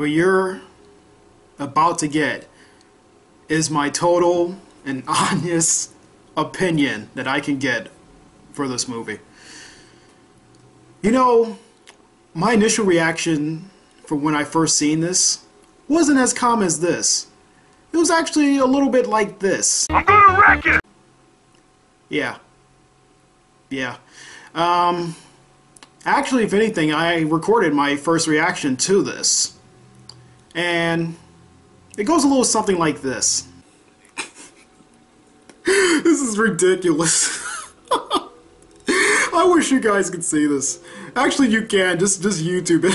what you're about to get is my total and honest opinion that I can get for this movie. You know, my initial reaction from when I first seen this wasn't as calm as this. It was actually a little bit like this. I'm gonna wreck it! Yeah. Actually, if anything, I recorded my first reaction to this. And it goes a little something like this. This is ridiculous. I wish you guys could see this. Actually, you can. Just YouTube it.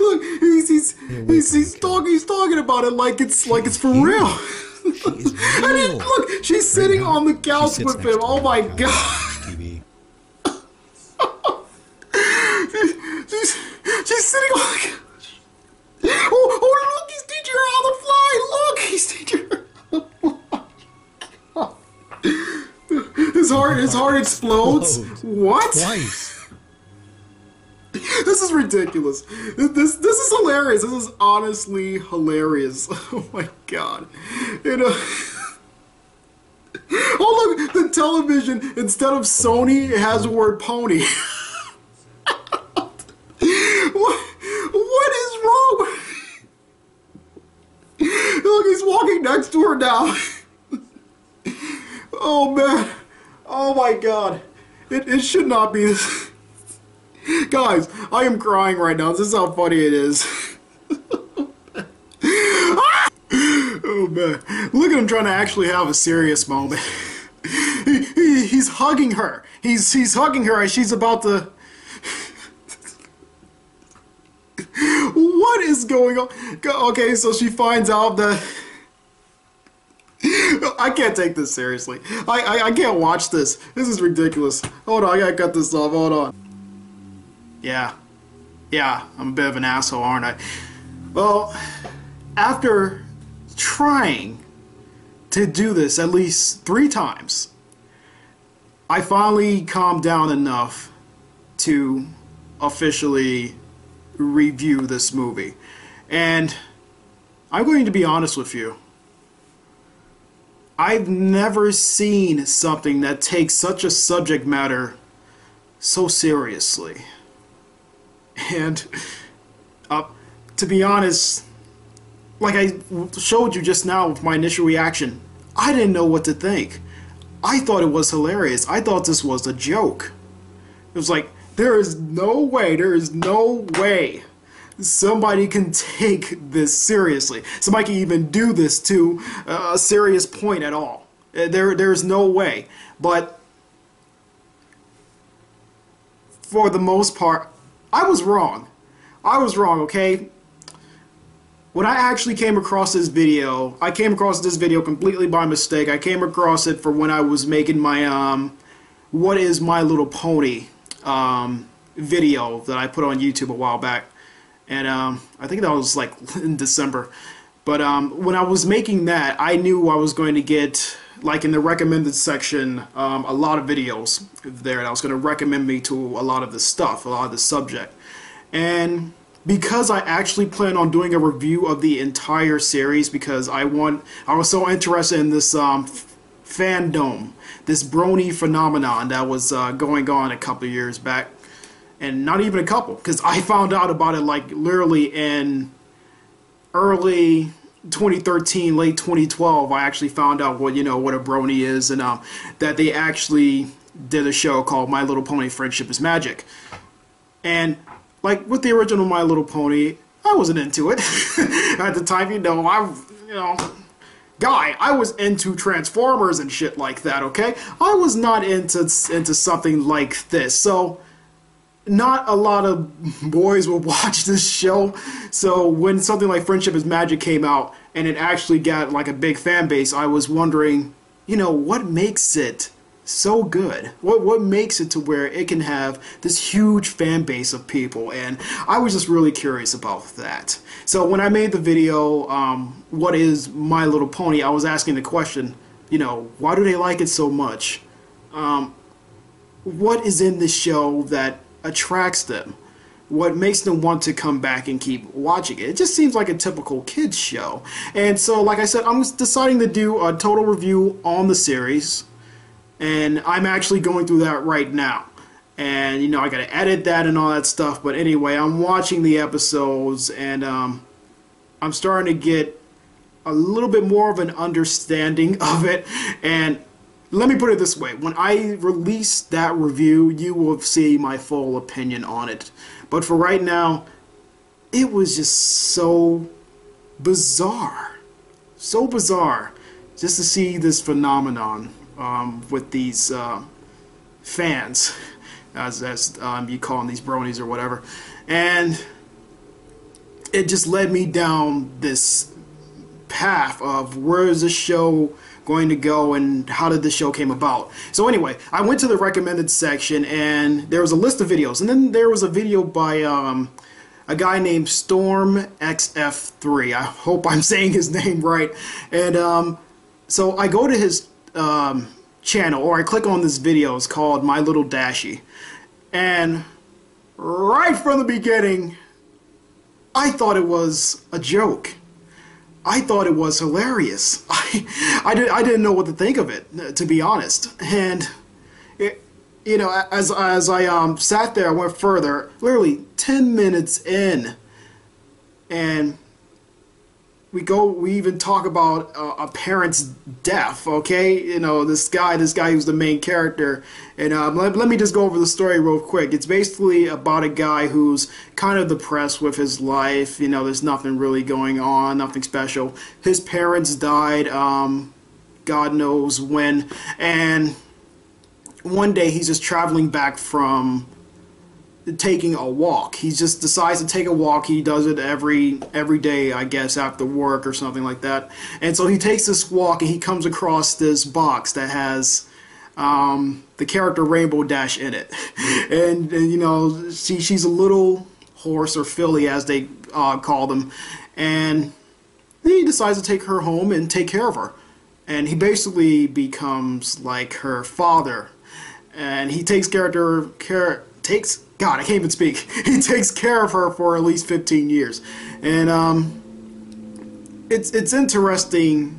Look, he's talking about it like it's for real. I mean, look, she's sitting on the couch with him. Oh my god. She's sitting on the couch. Oh, look, he's teaching her how to fly. Look, he's teaching her. His heart explodes. What? Twice. This is ridiculous. This is hilarious. This is honestly hilarious. Oh my god. You know. Oh look, the television instead of Sony it has the word pony. What is wrong? Look, he's walking next to her now. Oh man. Oh my god. It should not be this. Guys, I am crying right now. This is how funny it is. Oh man. Look at him trying to actually have a serious moment. He's hugging her. He's hugging her as she's about to... What is going on? Okay, so she finds out that... I can't take this seriously. I can't watch this. This is ridiculous. Hold on, I gotta cut this off. Hold on. Yeah, I'm a bit of an asshole, aren't I? Well, after trying to do this at least 3 times, I finally calmed down enough to officially review this movie. And I'm going to be honest with you. I've never seen something that takes such a subject matter so seriously. And to be honest, like I showed you just now with my initial reaction, I didn't know what to think. I thought it was hilarious. I thought this was a joke. It was like, there is no way somebody can take this seriously. Somebody can even do this to a serious point at all. There's no way. But for the most part, I was wrong. Okay? When I actually came across this video, I came across this video completely by mistake. I came across it for when I was making my What is My Little Pony video that I put on YouTube a while back. And I think that was like in December. But when I was making that, I knew I was going to get, like in the recommended section, a lot of videos there. And I was going to recommend me to a lot of this stuff, a lot of this subject. And because I actually plan on doing a review of the entire series, because I was so interested in this fandom, this brony phenomenon that was going on a couple of years back. And not even a couple, because I found out about it like literally in early 2013, late 2012. I actually found out what a brony is, and that they actually did a show called My Little Pony: Friendship is Magic. And like with the original My Little Pony, I wasn't into it at the time. I was into Transformers and shit like that. Okay, I was not into something like this. So not a lot of boys will watch this show. So when something like Friendship is Magic came out and it actually got like a big fan base, I was wondering, what makes it so good? What makes it to where it can have this huge fan base of people? And I was just really curious about that. So when I made the video, What is My Little Pony, I was asking the question, why do they like it so much? What is in this show that attracts them? what makes them want to come back and keep watching it. It just seems like a typical kids show. And so, like I said, I'm deciding to do a total review on the series, and I'm actually going through that right now. And, you know, I gotta edit that and all that stuff, but anyway, I'm watching the episodes, and I'm starting to get a little bit more of an understanding of it. And let me put it this way, when I release that review, you will see my full opinion on it. But for right now, it was just so bizarre. So bizarre just to see this phenomenon with these fans, as you call them, these bronies or whatever. And it just led me down this path of where is this show going to go and how did this show came about. So anyway, I went to the recommended section and there was a list of videos, and then there was a video by a guy named StormXF3. I hope I'm saying his name right. And so I go to his channel, or I click on this video. It's called My Little Dashie, and right from the beginning I thought it was a joke. I thought it was hilarious. I didn't know what to think of it, to be honest. And it, you know, as I sat there, I went further. Literally 10 minutes in, and we even talk about a parent's death. Okay, you know, this guy who's the main character. And let me just go over the story real quick. It's basically about a guy who's kind of depressed with his life. You know, there's nothing really going on, nothing special. His parents died, God knows when. And one day he's just traveling back from taking a walk. He just decides to take a walk. He does it every day, I guess, after work or something like that. And so he takes this walk and he comes across this box that has the character Rainbow Dash in it. And you know, she's a little horse, or filly as they call them, and he decides to take her home and take care of her. And he basically becomes like her father, and he takes God, I can't even speak. He takes care of her for at least 15 years. And it's interesting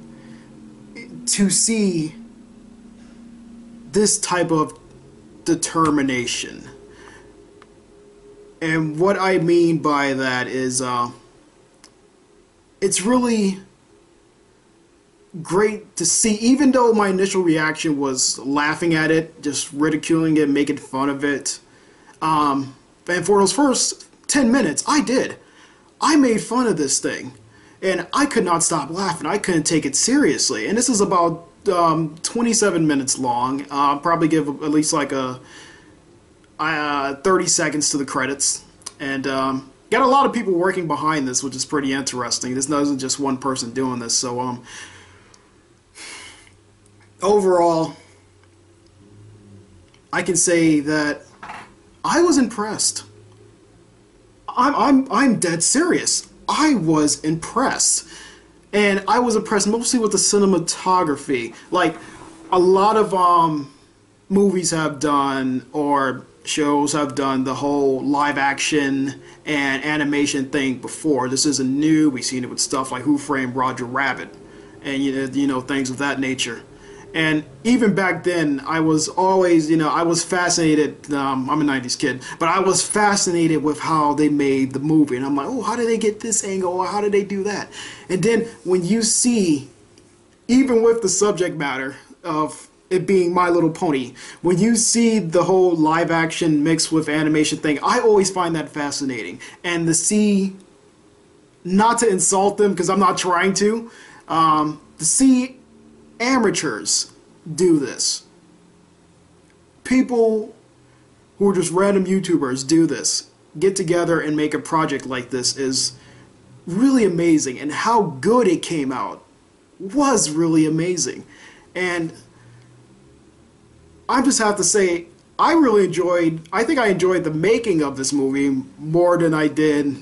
to see this type of determination. And what I mean by that is it's really great to see, even though my initial reaction was laughing at it, just ridiculing it, making fun of it. And for those first 10 minutes, I made fun of this thing, and I could not stop laughing. I couldn't take it seriously. And this is about 27 minutes long. Probably give at least like a 30 seconds to the credits. And got a lot of people working behind this, which is pretty interesting. This isn't just one person doing this. So overall, I can say that I was impressed. I'm dead serious. I was impressed. And I was impressed mostly with the cinematography. Like, a lot of movies have done, or shows have done, the whole live action and animation thing before. This isn't new. We've seen it with stuff like Who Framed Roger Rabbit, and you know, things of that nature. And even back then, I was always, you know, I was fascinated. I'm a 90s kid, but I was fascinated with how they made the movie. And I'm like, oh, how did they get this angle? Or how did they do that? And then when you see, even with the subject matter of it being My Little Pony, when you see the whole live action mixed with animation thing, I always find that fascinating. And to see, not to insult them, because I'm not trying to see amateurs do this, people who are just random YouTubers do this, get together and make a project like this, is really amazing. And how good it came out was really amazing. And I just have to say, I think I enjoyed the making of this movie more than I did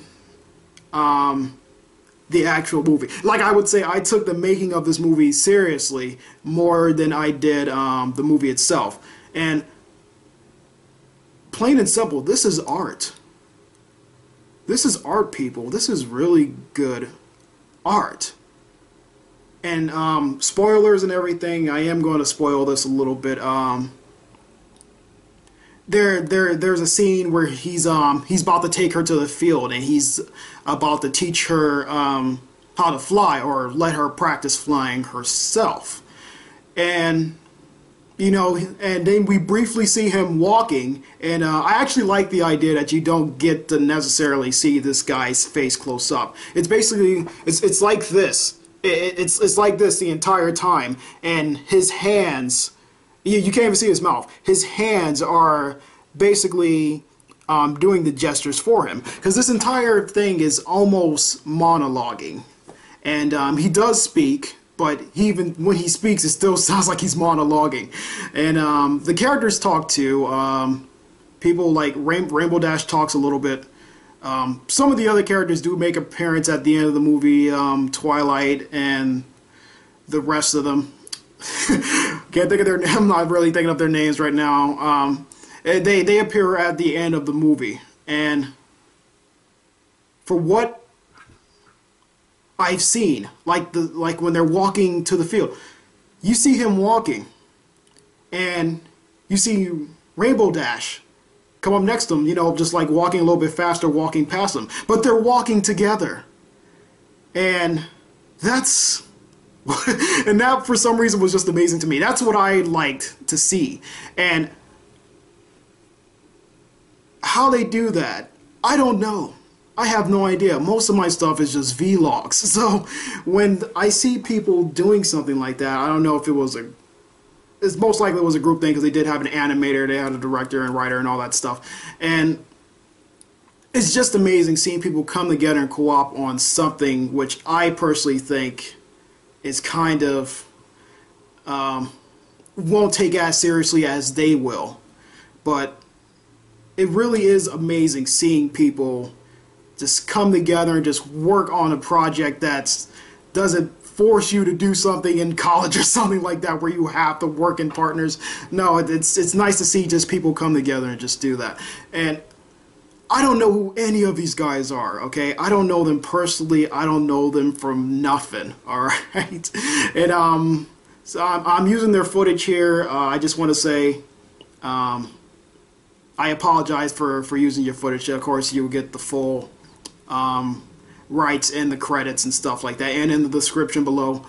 the actual movie. Like, I would say I took the making of this movie seriously more than I did the movie itself. And plain and simple, this is art. This is art, people. This is really good art. And spoilers and everything, I am going to spoil this a little bit. There's a scene where he's about to take her to the field, and he's about to teach her how to fly, or let her practice flying herself. And you know, and then we briefly see him walking, and I actually like the idea that you don't get to necessarily see this guy's face close up. It's basically, it's like this. It's like this the entire time, and his hands, you can't even see his mouth. His hands are basically doing the gestures for him, because this entire thing is almost monologuing, and he does speak, but even when he speaks, it still sounds like he's monologuing. And the characters talk too. People like Rainbow Dash talks a little bit. Some of the other characters do make appearance at the end of the movie. Twilight and the rest of them. Can't think of their. I'm not really thinking of their names right now. They appear at the end of the movie, and for what I've seen, like when they're walking to the field, you see him walking, and you see Rainbow Dash come up next to him, you know, just like walking a little bit faster, walking past them, but they're walking together, and that's and that for some reason was just amazing to me. That's what I liked to see, and how they do that, I don't know. I have no idea. Most of my stuff is just vlogs. So when I see people doing something like that, I don't know if it was it's most likely it was a group thing, because they did have an animator, they had a director and writer and all that stuff. And it's just amazing seeing people come together and co-op on something which I personally think is kind of won't take as seriously as they will. But it really is amazing seeing people just come together and just work on a project that doesn't force you to do something in college or something like that where you have to work in partners. No, it's nice to see just people come together and just do that. And I don't know who any of these guys are, okay? I don't know them personally. I don't know them from nothing, all right? And so I'm using their footage here. I just want to say I apologize for using your footage. Of course, you'll get the full rights and the credits and stuff like that, and in the description below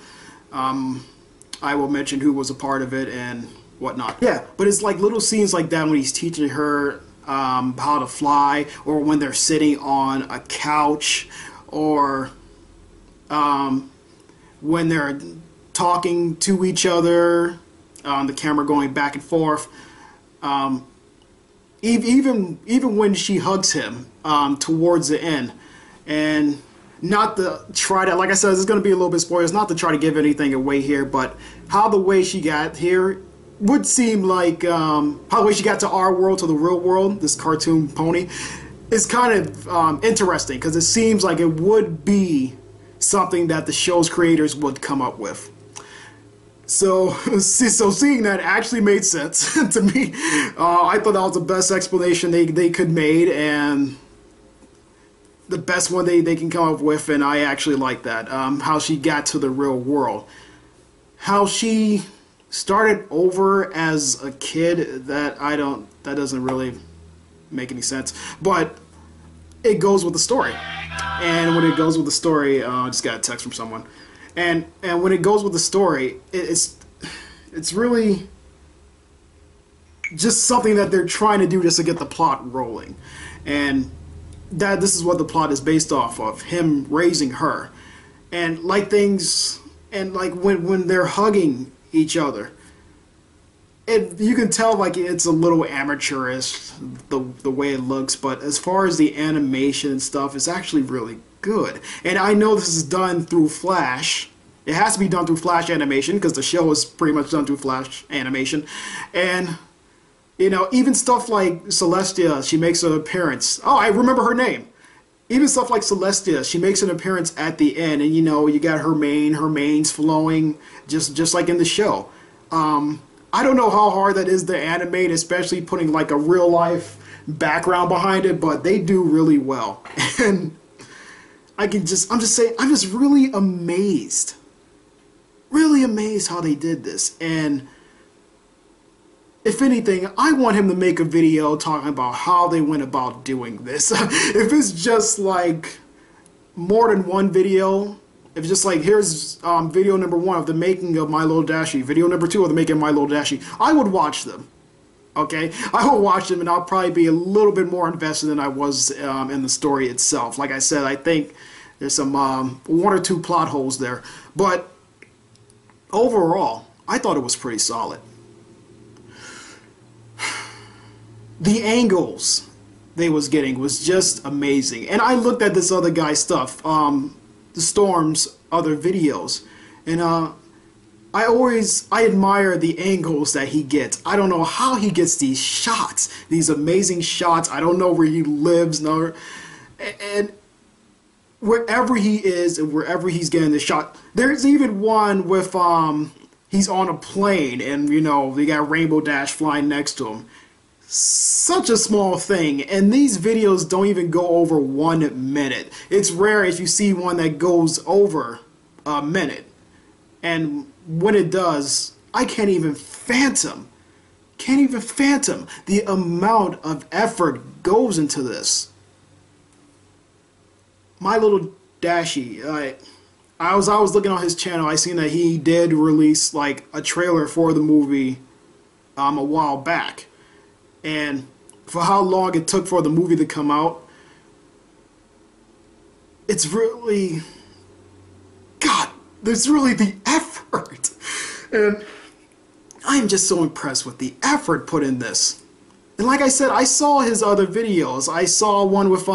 I will mention who was a part of it and whatnot. Yeah, but it's like little scenes like that when he's teaching her how to fly, or when they're sitting on a couch, or when they're talking to each other, the camera going back and forth. Even when she hugs him towards the end, and not to try to, like I said, this is going to be a little bit spoilers, not to try to give anything away here, but how the way she got here would seem like, how the way she got to our world, to the real world, this cartoon pony, is kind of interesting, because it seems like it would be something that the show's creators would come up with. So seeing that actually made sense to me. I thought that was the best explanation they could made, and the best one they can come up with, and I actually like that. How she got to the real world. How she started over as a kid, that doesn't really make any sense. But it goes with the story. And when it goes with the story, I just got a text from someone. And when it goes with the story, it's really just something that they're trying to do just to get the plot rolling. And this is what the plot is based off of, him raising her. And like things, and like when they're hugging each other, you can tell like it's a little amateurish, the way it looks, but as far as the animation and stuff, it's actually really good. And I know this is done through Flash. It has to be done through Flash animation, because the show is pretty much done through Flash animation. And you know, even stuff like Celestia, she makes an appearance. Oh, I remember her name. Even stuff like Celestia, she makes an appearance at the end, and you know, you got her mane's flowing, just like in the show. I don't know how hard that is to animate, especially putting like a real life background behind it, but they do really well. And I'm just really amazed how they did this. And if anything, I want him to make a video talking about how they went about doing this. If it's just like more than one video, if it's just like, here's video number 1 of the making of My Little Dashie, video number 2 of the making of My Little Dashie, I would watch them. Okay, I will watch them, and I'll probably be a little bit more invested than I was in the story itself. Like I said, I think there's some 1 or 2 plot holes there, but overall, I thought it was pretty solid. The angles they was getting was just amazing, and I looked at this other guy's stuff, the Storm's other videos, and I admire the angles that he gets. I don't know how he gets these shots, these amazing shots. I don't know where he lives, and wherever he is and wherever he's getting the shot. There's even one with he's on a plane and they got Rainbow Dash flying next to him. Such a small thing, and these videos don't even go over 1 minute. It's rare if you see one that goes over a minute, and when it does, I can't even fathom the amount of effort goes into this. My Little Dashie, I was looking on his channel. I seen that he did release like a trailer for the movie a while back, and for how long it took for the movie to come out, it's really, God, there's really the effort, and I'm just so impressed with the effort put in this. And like I said, I saw his other videos. I saw one with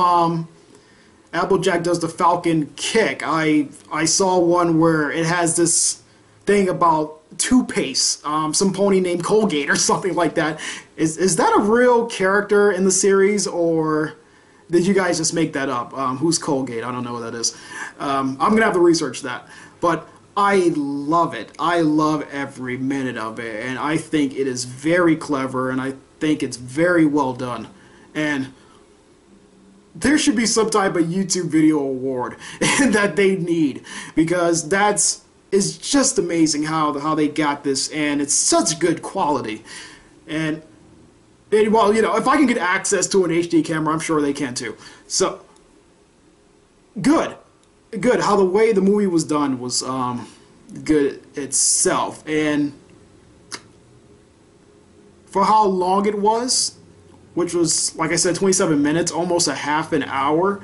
Applejack does the Falcon kick. I saw one where it has this thing about toothpaste, some pony named Colgate or something like that. Is that a real character in the series, or did you guys just make that up? Who's Colgate? I don't know what that is. I'm gonna have to research that. But I love it. I love every minute of it, and I think it is very clever, and I think it's very well done. And there should be some type of YouTube video award that they need, because it's just amazing how they got this, and it's such good quality. And well, if I can get access to an HD camera, I'm sure they can too. So good how the way the movie was done was good itself, and for how long it was, which was, like I said, 27 minutes, almost a half an hour,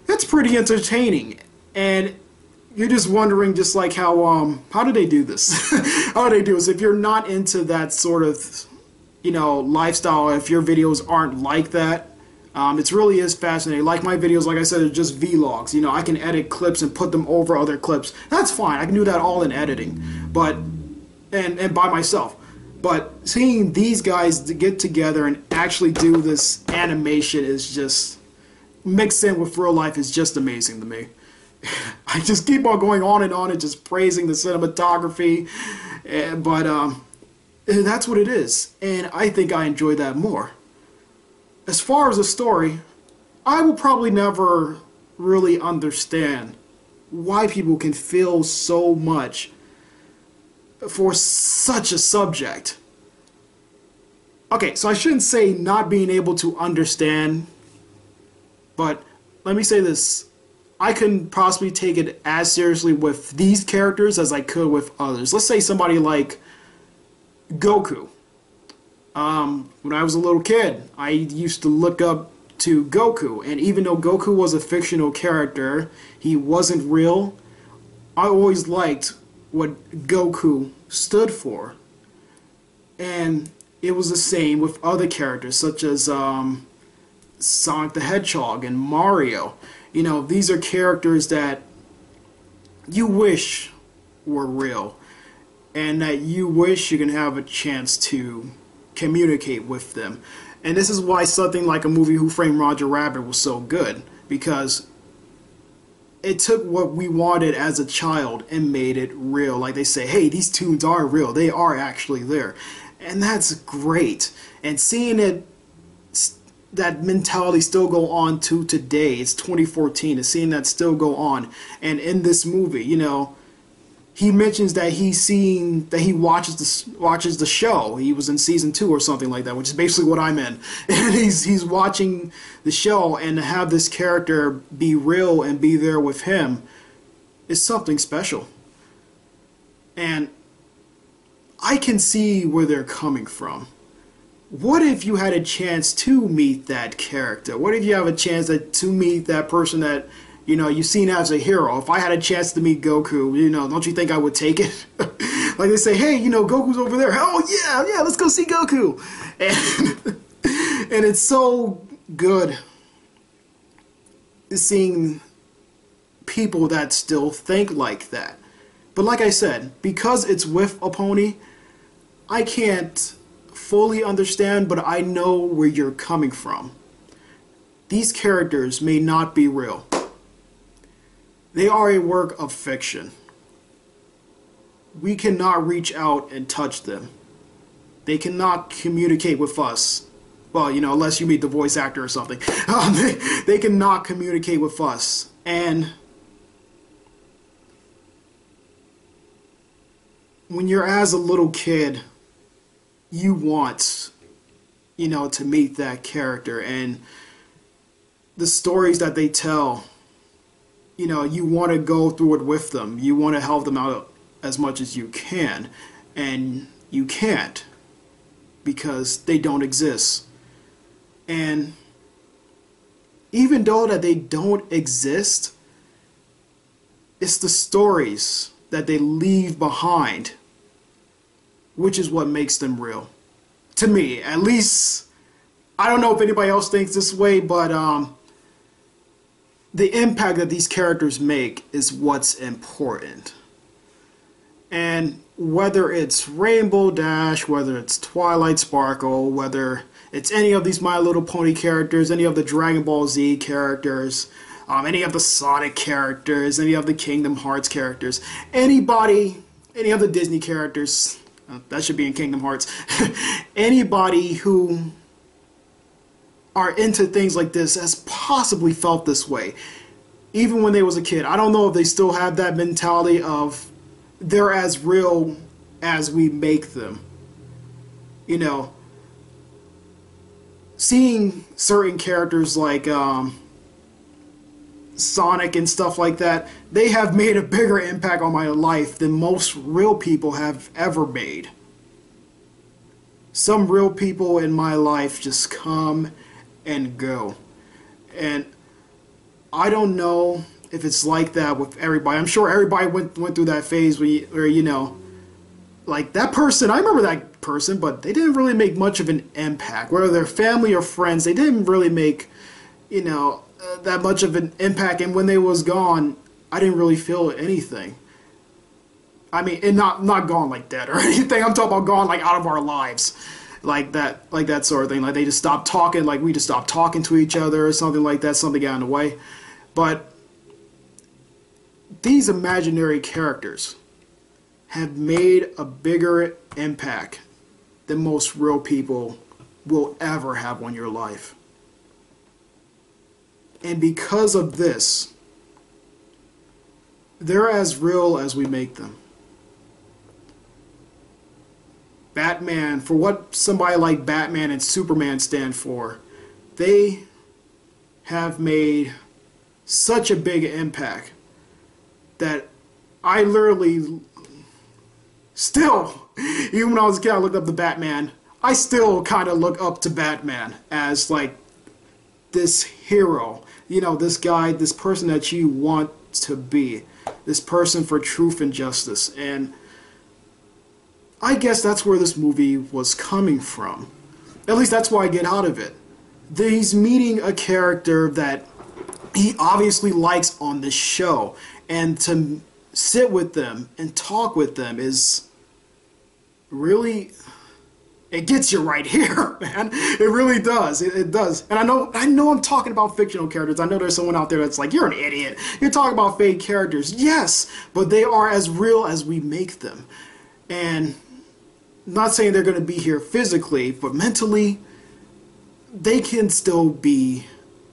it's pretty entertaining. And you're just wondering, just like how did they do this? How do they do this? If you're not into that sort of, lifestyle, if your videos aren't like that, it really is fascinating. Like my videos, like I said, are just vlogs. I can edit clips and put them over other clips. That's fine. I can do that all in editing, but and by myself. But seeing these guys get together and actually do this animation is just mixed in with real life is just amazing to me. I just keep on going on and just praising the cinematography, but that's what it is, and I think I enjoy that more. As far as the story, I will probably never really understand why people can feel so much for such a subject. Okay, so I shouldn't say not being able to understand, but let me say this. I couldn't possibly take it as seriously with these characters as I could with others. Let's say somebody like Goku. When I was a little kid, I used to look up to Goku, and even though Goku was a fictional character, he wasn't real, I always liked what Goku stood for. And it was the same with other characters such as Sonic the Hedgehog and Mario. These are characters that you wish were real, and that you wish you can have a chance to communicate with them. And this is why something like a movie Who Framed Roger Rabbit was so good, because it took what we wanted as a child and made it real. Like they say, hey, these tunes are real. They are actually there. And that's great. And seeing it that mentality still go on to today. It's 2014, and seeing that still go on. And in this movie, you know, he mentions that he watches the show. He was in season 2 or something like that, which is basically what I'm in. And he's watching the show, and to have this character be real and be there with him is something special. And I can see where they're coming from. What if you had a chance to meet that character? What if you have a chance to meet that person that, you know, you've seen as a hero? If I had a chance to meet Goku, you know, don't you think I would take it? Like they say, hey, you know, Goku's over there. Oh, yeah, let's go see Goku. And it's so good seeing people that still think like that. But like I said, because it's with a pony, I can't fully understand, but I know where you're coming from. These characters may not be real. They are a work of fiction. We cannot reach out and touch them. They cannot communicate with us. Well, you know, unless you meet the voice actor or something. They cannot communicate with us. And when you're as a little kid, you want, you know, to meet that character, and the stories that they tell, you know, you want to go through it with them. You want to help them out as much as you can, and you can't because they don't exist. And even though that they don't exist, it's the stories that they leave behind which is what makes them real. To me, at least. I don't know if anybody else thinks this way, but the impact that these characters make is what's important. And whether it's Rainbow Dash, whether it's Twilight Sparkle, whether it's any of these My Little Pony characters, any of the Dragon Ball Z characters, any of the Sonic characters, any of the Kingdom Hearts characters, anybody, any of the Disney characters, that should be in Kingdom Hearts, anybody who are into things like this has possibly felt this way, even when they was a kid. I don't know if they still have that mentality of they're as real as we make them. You know, seeing certain characters like Sonic and stuff like that, they have made a bigger impact on my life than most real people have ever made. Some real people in my life just come and go. And I don't know if it's like that with everybody. I'm sure everybody went through that phase where, you know, like that person, I remember that person, but they didn't really make much of an impact. Whether they're family or friends, they didn't really make, you know, that much of an impact. And when they was gone, I didn't really feel anything. I mean, and not gone like dead or anything. I'm talking about gone like out of our lives. Like that sort of thing. Like they just stopped talking, like we just stopped talking to each other or something like that. Something got in the way. But these imaginary characters have made a bigger impact than most real people will ever have on your life. And because of this, they're as real as we make them. Batman, for what somebody like Batman and Superman stand for, they have made such a big impact that I literally still, even when I was a kid, I looked up to Batman. I still kind of look up to Batman as like this hero. You know, this guy, this person that you want to be. This person for truth and justice. And I guess that's where this movie was coming from. At least that's why I get out of it. He's meeting a character that he obviously likes on this show. And to sit with them and talk with them is really, it gets you right here, man. It really does. It does. And I know I'm talking about fictional characters. I know there's someone out there that's like, you're an idiot. You're talking about fake characters. Yes, but they are as real as we make them. And I'm not saying they're going to be here physically, but mentally, they can still be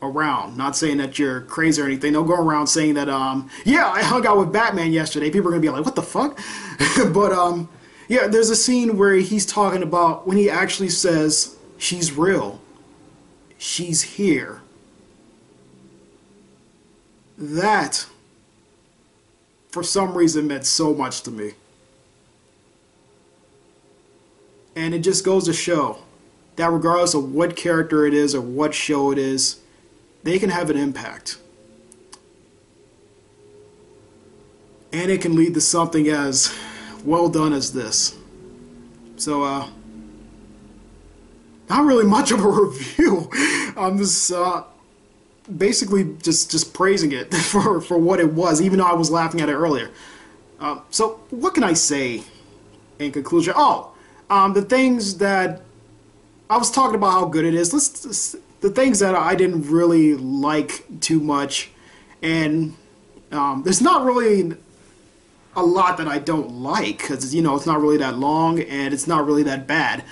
around. Not saying that you're crazy or anything. Don't go around saying that, yeah, I hung out with Batman yesterday. People are going to be like, what the fuck? But, yeah, there's a scene where he's talking about when he actually says, she's real. She's here. That, for some reason, meant so much to me. And it just goes to show that regardless of what character it is or what show it is, they can have an impact. And it can lead to something as well done as this. So, not really much of a review. I'm just basically just praising it for what it was, even though I was laughing at it earlier. So, what can I say in conclusion? Oh, the things that I was talking about how good it is. The things that I didn't really like too much, and there's not really a lot that I don't like, because, you know, it's not really that long and it's not really that bad.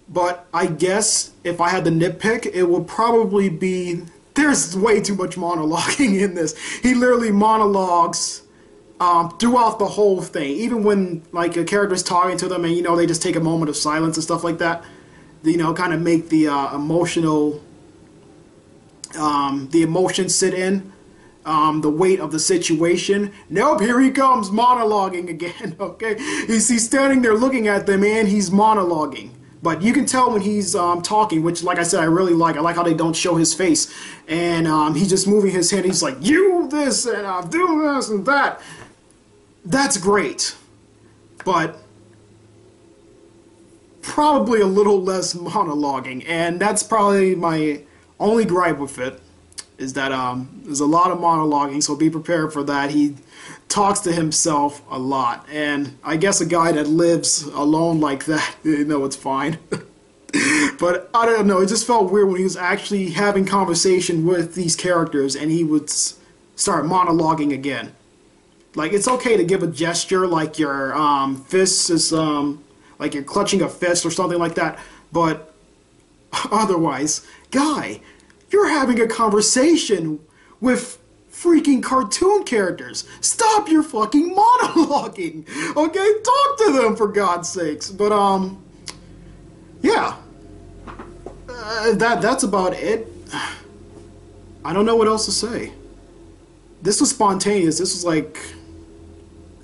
But I guess if I had to nitpick, it would probably be, there's way too much monologuing in this. He literally monologues throughout the whole thing, even when like a character's talking to them and, you know, they just take a moment of silence and stuff like that, you know, kind of make the the emotion sit in, the weight of the situation. Nope, here he comes monologuing again. Okay, he's standing there looking at them and he's monologuing. But you can tell when he's talking, which, like I said, I really like. I like how they don't show his face, and he's just moving his hand. He's like, "You this and I'm doing this and that." That's great, but probably a little less monologuing, and that's probably my only gripe with it, is that there's a lot of monologuing, so be prepared for that. He talks to himself a lot, and I guess a guy that lives alone like that, you know, it's fine. But I don't know, it just felt weird when he was actually having conversation with these characters and he would start monologuing again. Like, it's okay to give a gesture, like your fist is like you're clutching a fist or something like that, but otherwise, guy, you're having a conversation with freaking cartoon characters. Stop your fucking monologuing, okay? Talk to them, for God's sakes. But yeah, that's about it. I don't know what else to say. This was spontaneous. This was like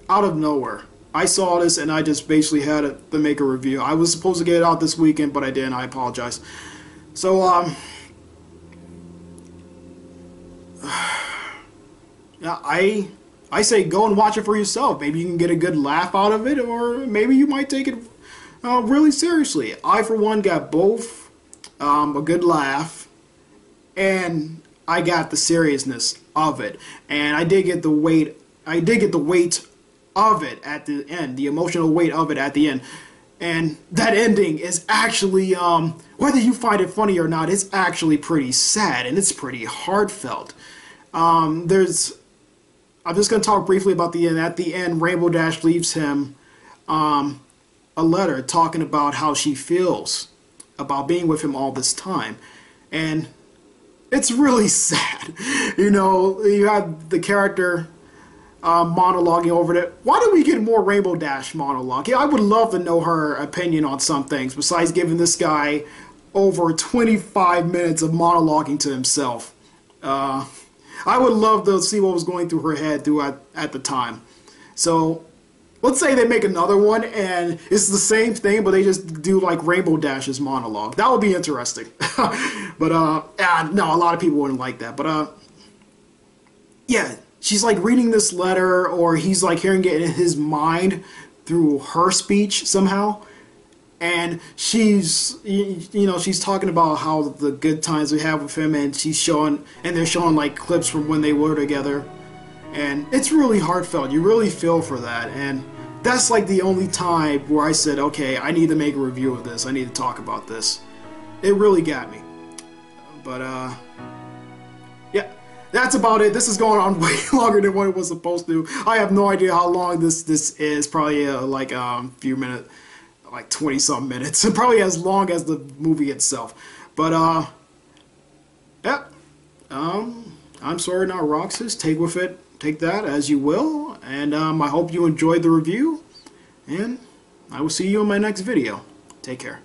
out of nowhere. I saw this and I just basically had to make a review. I was supposed to get it out this weekend, but I didn't. I apologize. So, yeah, I say go and watch it for yourself. Maybe you can get a good laugh out of it, or maybe you might take it really seriously. I, for one, got both a good laugh, and I got the seriousness of it, and I did get the weight. I did get the weight of it at the end, the emotional weight of it at the end. And that ending is actually, whether you find it funny or not, it's actually pretty sad and it's pretty heartfelt. I'm just going to talk briefly about the end. At the end, Rainbow Dash leaves him a letter talking about how she feels about being with him all this time. And it's really sad. You know, you have the character monologuing over it. Why don't we get more Rainbow Dash monologue? Yeah, I would love to know her opinion on some things, besides giving this guy over 25 minutes of monologuing to himself. I would love to see what was going through her head at the time. So, let's say they make another one and it's the same thing, but they just do like Rainbow Dash's monologue. That would be interesting. But, yeah, no, a lot of people wouldn't like that. But, yeah. She's like reading this letter, or he's like hearing it in his mind through her speech somehow. And she's, you know, she's talking about how the good times we have with him, and they're showing like clips from when they were together. And it's really heartfelt. You really feel for that. And that's like the only time where I said, okay, I need to make a review of this. I need to talk about this. It really got me. But, yeah. That's about it. This is going on way longer than what it was supposed to. I have no idea how long this is. Probably like a few minutes, like 20-some minutes. Probably as long as the movie itself. But yeah, I'm SoranotRoxas. Take that as you will, and I hope you enjoyed the review, and I will see you in my next video. Take care.